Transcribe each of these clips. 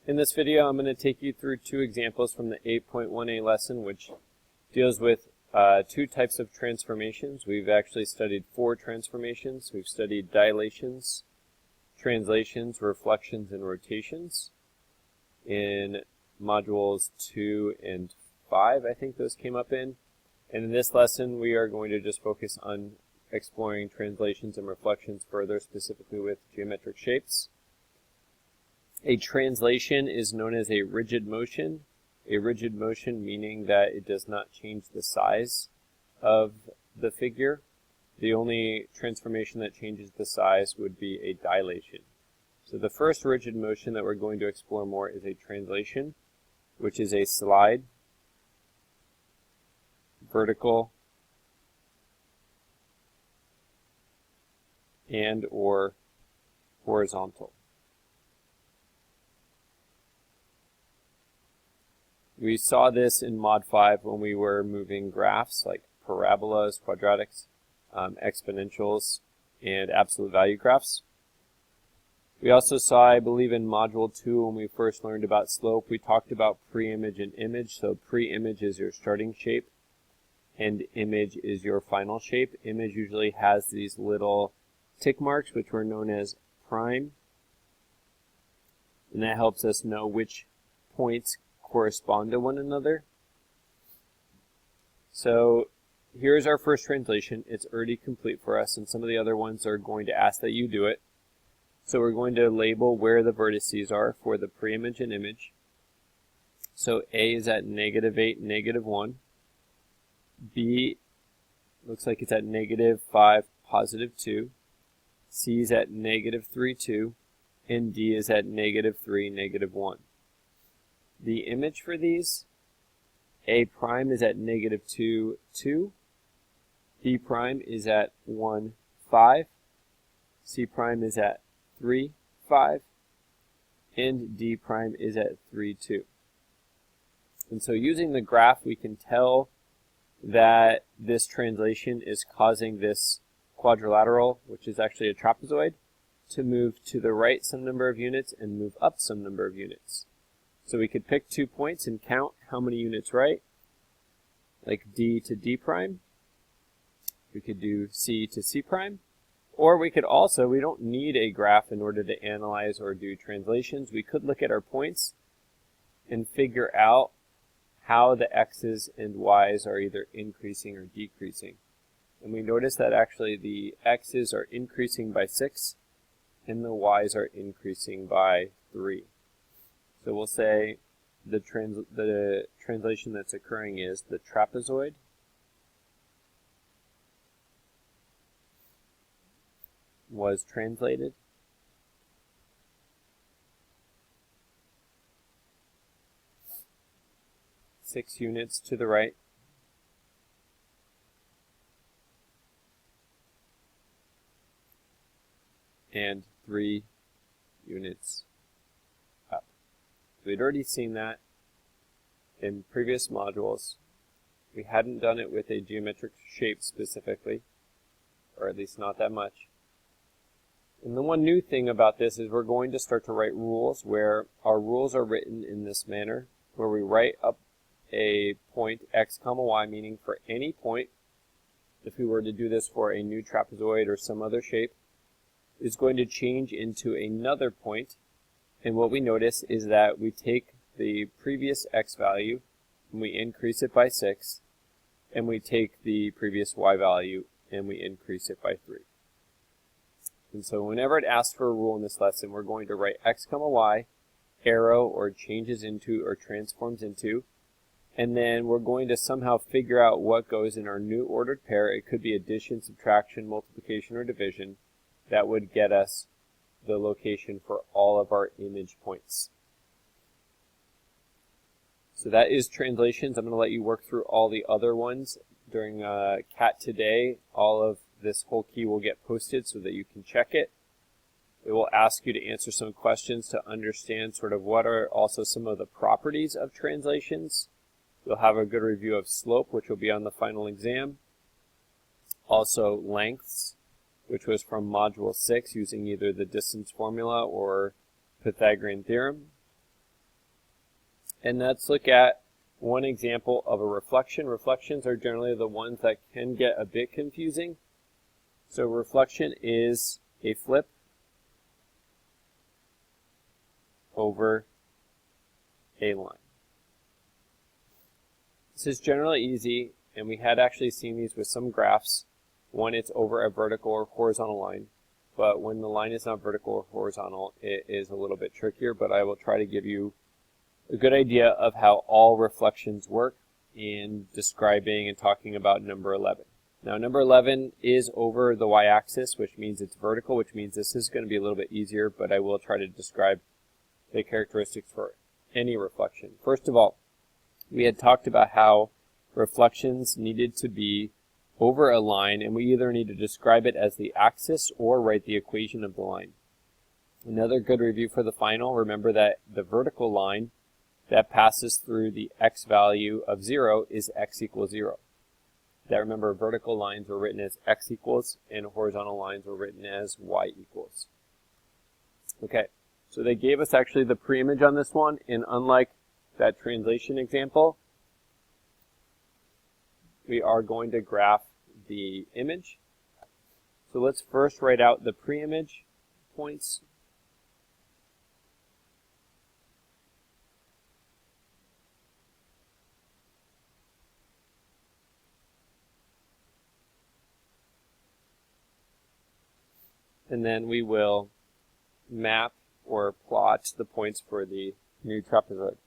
In this video, I'm going to take you through two examples from the 8.1a lesson, which deals with two types of transformations. We've actually studied four transformations. We've studied dilations, translations, reflections, and rotations. In modules 2 and 5, I think those came up in. And in this lesson, we are going to just focus on exploring translations and reflections further, specifically with geometric shapes. A translation is known as a rigid motion. A rigid motion meaning that it does not change the size of the figure. The only transformation that changes the size would be a dilation. So the first rigid motion that we're going to explore more is a translation, which is a slide, vertical, and or horizontal. We saw this in Mod 5 when we were moving graphs like parabolas, quadratics, exponentials, and absolute value graphs. We also saw, I believe, in Module 2 when we first learned about slope, we talked about pre-image and image. So pre-image is your starting shape, and image is your final shape. Image usually has these little tick marks, which were known as prime, and that helps us know which points correspond to one another. So here's our first translation. It's already complete for us, and some of the other ones are going to ask that you do it. So we're going to label where the vertices are for the pre-image and image. So A is at -8, -1. B looks like it's at -5, +2. C is at -3, 2. And D is at -3, -1. The image for these, A prime is at -2, 2. B prime is at 1, 5. C prime is at 3, 5. And D prime is at 3, 2. And so using the graph, we can tell that this translation is causing this quadrilateral, which is actually a trapezoid, to move to the right some number of units and move up some number of units. So we could pick 2 points and count how many units right, like D to D prime. We could do C to C prime. Or we could also, we don't need a graph in order to analyze or do translations. We could look at our points and figure out how the X's and Y's are either increasing or decreasing. And we notice that actually the X's are increasing by 6 and the Y's are increasing by 3. So we'll say the translation that's occurring is the trapezoid was translated. Six units to the right. And 3 units up. We'd already seen that in previous modules. We hadn't done it with a geometric shape specifically, or at least not that much. And the one new thing about this is we're going to start to write rules where our rules are written in this manner, where we write up a point x, y, meaning for any point, if we were to do this for a new trapezoid or some other shape, is going to change into another point. And what we notice is that we take the previous x value and we increase it by 6, and we take the previous y value and we increase it by 3. And so whenever it asks for a rule in this lesson, we're going to write x, y, arrow, or changes into, or transforms into, and then we're going to somehow figure out what goes in our new ordered pair. It could be addition, subtraction, multiplication, or division. That would get us the location for all of our image points. So that is translations. I'm going to let you work through all the other ones during CAT today. All of this whole key will get posted so that you can check it. It will ask you to answer some questions to understand sort of what are also some of the properties of translations. You'll have a good review of slope, which will be on the final exam. Also lengths, which was from Module 6 using either the distance formula or Pythagorean theorem. And let's look at one example of a reflection. Reflections are generally the ones that can get a bit confusing. So reflection is a flip over a line. This is generally easy, and we had actually seen these with some graphs when it's over a vertical or horizontal line. But when the line is not vertical or horizontal, it is a little bit trickier, but I will try to give you a good idea of how all reflections work in describing and talking about number 11. Now, number 11 is over the y-axis, which means it's vertical, which means this is going to be a little bit easier, but I will try to describe the characteristics for any reflection. First of all, we had talked about how reflections needed to be over a line, and we either need to describe it as the axis or write the equation of the line. Another good review for the final, remember that the vertical line that passes through the x value of 0 is x equals 0. That, remember, vertical lines were written as x equals, and horizontal lines were written as y equals. Okay, so they gave us actually the preimage on this one, and unlike that translation example, we are going to graph the image. So let's first write out the preimage points. And then we will map or plot the points for the new trapezoid.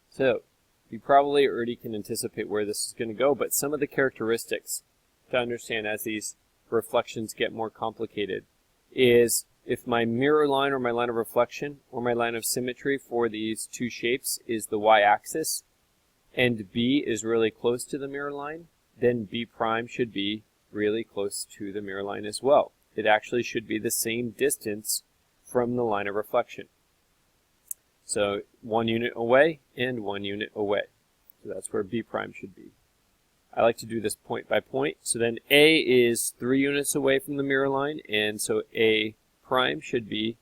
So you probably already can anticipate where this is going to go, but some of the characteristics to understand as these reflections get more complicated is if my mirror line or my line of reflection or my line of symmetry for these two shapes is the y-axis and B is really close to the mirror line, then B prime should be really close to the mirror line as well. It actually should be the same distance from the line of reflection. So 1 unit away and 1 unit away. So that's where B prime should be. I like to do this point by point. So then A is 3 units away from the mirror line, and so A prime should be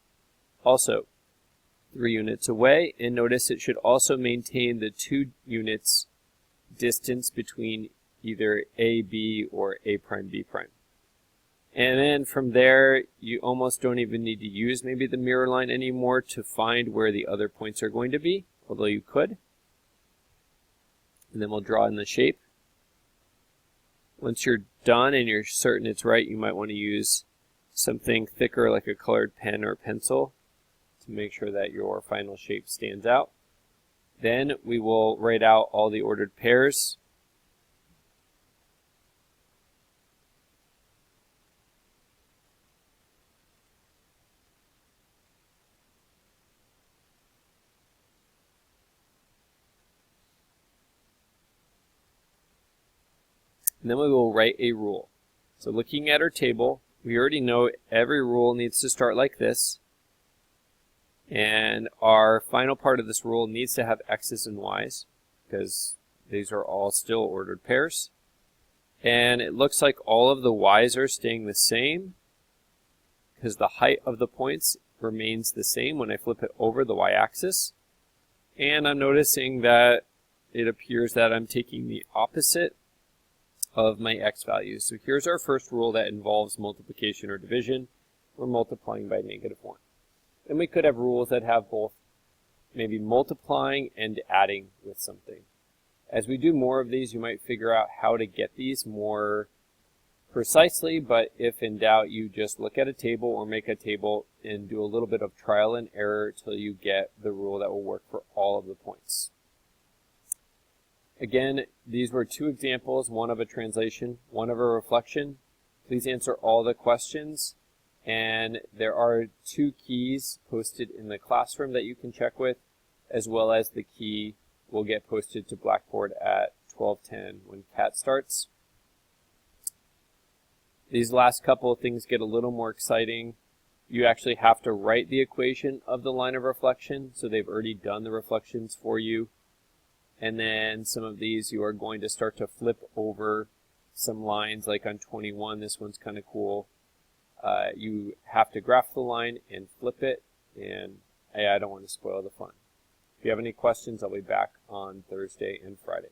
also 3 units away. And notice it should also maintain the 2 units distance between either AB or A prime B prime. And then from there, you almost don't even need to use maybe the mirror line anymore to find where the other points are going to be, although you could. And then we'll draw in the shape. Once you're done and you're certain it's right, you might want to use something thicker like a colored pen or pencil to make sure that your final shape stands out. Then we will write out all the ordered pairs. And then we will write a rule. So looking at our table, we already know every rule needs to start like this. And our final part of this rule needs to have x's and y's because these are all still ordered pairs. And it looks like all of the y's are staying the same because the height of the points remains the same when I flip it over the y-axis. And I'm noticing that it appears that I'm taking the opposite of my x values. So here's our first rule that involves multiplication or division. We're multiplying by -1. And we could have rules that have both maybe multiplying and adding with something. As we do more of these, you might figure out how to get these more precisely, but if in doubt, you just look at a table or make a table and do a little bit of trial and error till you get the rule that will work for all of the points. Again, these were 2 examples, one of a translation, one of a reflection. Please answer all the questions. And there are 2 keys posted in the classroom that you can check with, as well as the key will get posted to Blackboard at 12:10 when CAT starts. These last couple of things get a little more exciting. You actually have to write the equation of the line of reflection, so they've already done the reflections for you. And then some of these you are going to start to flip over some lines, like on 21, this one's kind of cool. You have to graph the line and flip it, and I don't want to spoil the fun. If you have any questions, I'll be back on Thursday and Friday.